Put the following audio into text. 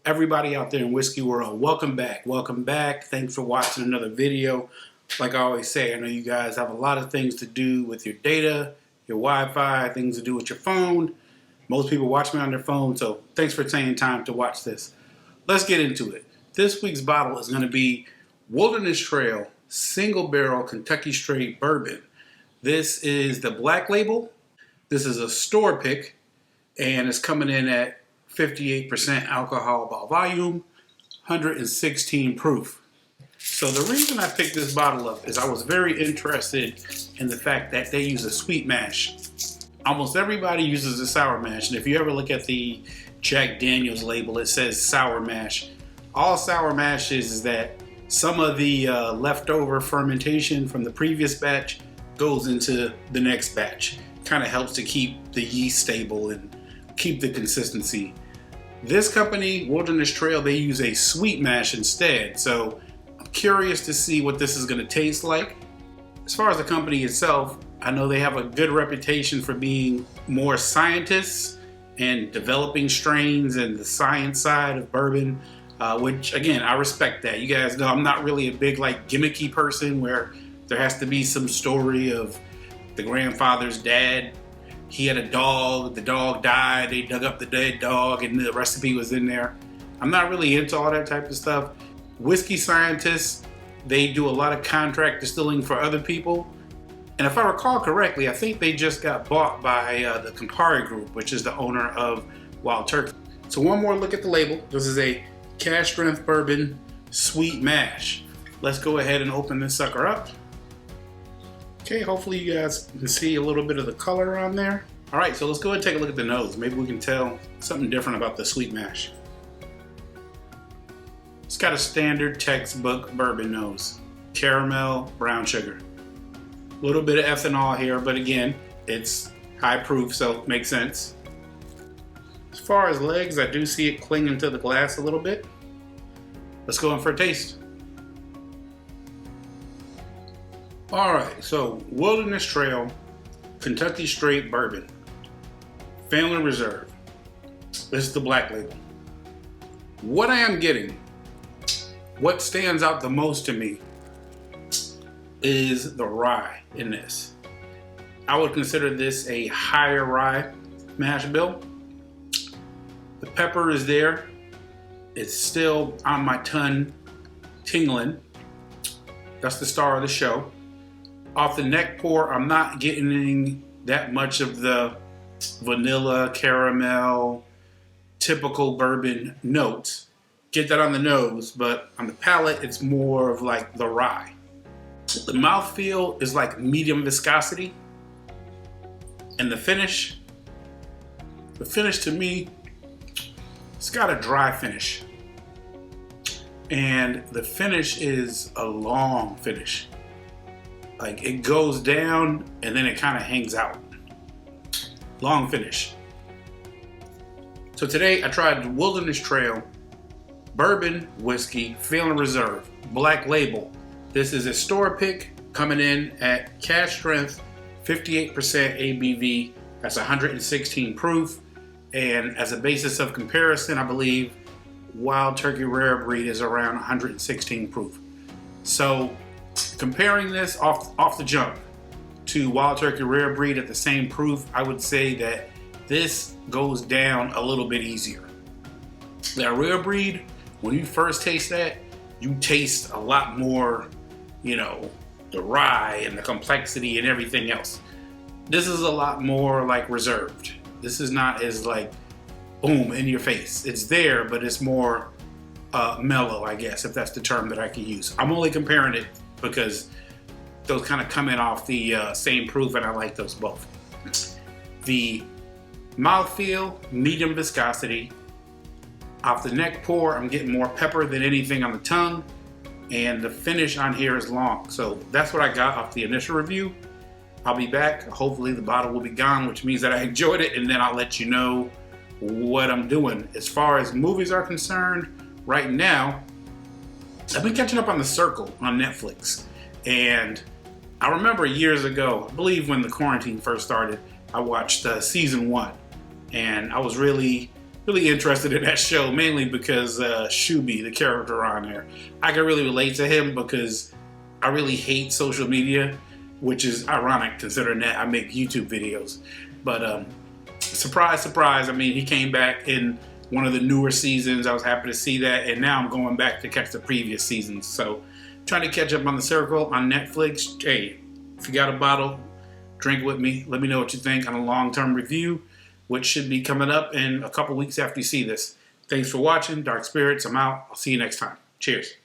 Everybody out there in whiskey world, welcome back. Welcome back. Thanks for watching another video. Like I always say, I know you guys have a lot of things to do with your data, your Wi-Fi, things to do with your phone. Most people watch me on their phone, so thanks for taking time to watch this. Let's get into it. This week's bottle is going to be Wilderness Trail Single Barrel Kentucky Straight Bourbon. This is the black label. This is a store pick, and it's coming in at 58% alcohol by volume, 116 proof. So the reason I picked this bottle up is I was very interested in the fact that they use a sweet mash. Almost everybody uses a sour mash, and if you ever look at the Jack Daniel's label, it says sour mash. All sour mash is that some of the leftover fermentation from the previous batch goes into the next batch. Kind of helps to keep the yeast stable and keep the consistency. This company, Wilderness Trail, they use a sweet mash instead. So I'm curious to see what this is going to taste like. As far as the company itself, I know they have a good reputation for being more scientists and developing strains and the science side of bourbon, which again, I respect that. You guys know I'm not really a big gimmicky person where there has to be some story of the grandfather's dad. He had a dog, the dog died, they dug up the dead dog and the recipe was in there. I'm not really into all that type of stuff. Whiskey scientists, they do a lot of contract distilling for other people. And if I recall correctly, I think they just got bought by the Campari Group, which is the owner of Wild Turkey. So one more look at the label. This is a Cask Strength Bourbon Sweet Mash. Let's go ahead and open this sucker up. Okay, hopefully you guys can see a little bit of the color on there. All right, so let's go ahead and take a look at the nose. Maybe we can tell something different about the sweet mash. It's got a standard textbook bourbon nose. Caramel, brown sugar. A little bit of ethanol here, but again, it's high proof, so it makes sense. As far as legs, I do see it clinging to the glass a little bit. Let's go in for a taste. All right, so Wilderness Trail Kentucky Straight Bourbon, Family Reserve. This is the black label. What I am getting, what stands out the most to me is the rye in this. I would consider this a higher rye mash bill. The pepper is there. It's still on my tongue, tingling. That's the star of the show. Off the neck pour, I'm not getting that much of the vanilla, caramel, typical bourbon notes. Get that on the nose, but on the palate, it's more of the rye. The mouthfeel is medium viscosity. And the finish to me, it's got a dry finish. And the finish is a long finish. It goes down and then it kind of hangs out. Long finish. So today I tried the Wilderness Trail Bourbon Whiskey Family Reserve Black Label. This is a store pick coming in at Cask Strength, 58% ABV. That's 116 proof. And as a basis of comparison, I believe Wild Turkey Rare Breed is around 116 proof. So comparing this off the jump to Wild Turkey Rare Breed at the same proof, I would say that this goes down a little bit easier. That Rare Breed, when you first taste that, you taste a lot more, the rye and the complexity and everything else. This is a lot more reserved. This is not as boom in your face. It's there, but it's more mellow, I guess, if that's the term that I can use. I'm only comparing it because those kind of come in off the same proof, and I like those both. The mouthfeel, medium viscosity. Off the neck pour, I'm getting more pepper than anything on the tongue, and the finish on here is long. So that's what I got off the initial review. I'll be back. Hopefully the bottle will be gone, which means that I enjoyed it, and then I'll let you know what I'm doing. As far as movies are concerned, right now, I've been catching up on The Circle on Netflix. And I remember years ago, I believe when the quarantine first started, I watched season 1. And I was really really interested in that show, mainly because Shuby, the character on there, I can really relate to him because I really hate social media, which is ironic considering that I make YouTube videos. But surprise, surprise, I mean, he came back in one of the newer seasons. I was happy to see that, and now I'm going back to catch the previous seasons. So trying to catch up on The Circle on Netflix. Hey, if you got a bottle, drink with me. Let me know what you think on a long-term review, which should be coming up in a couple weeks after you see this. Thanks for watching. Dark Spirits, I'm out. I'll see you next time. Cheers.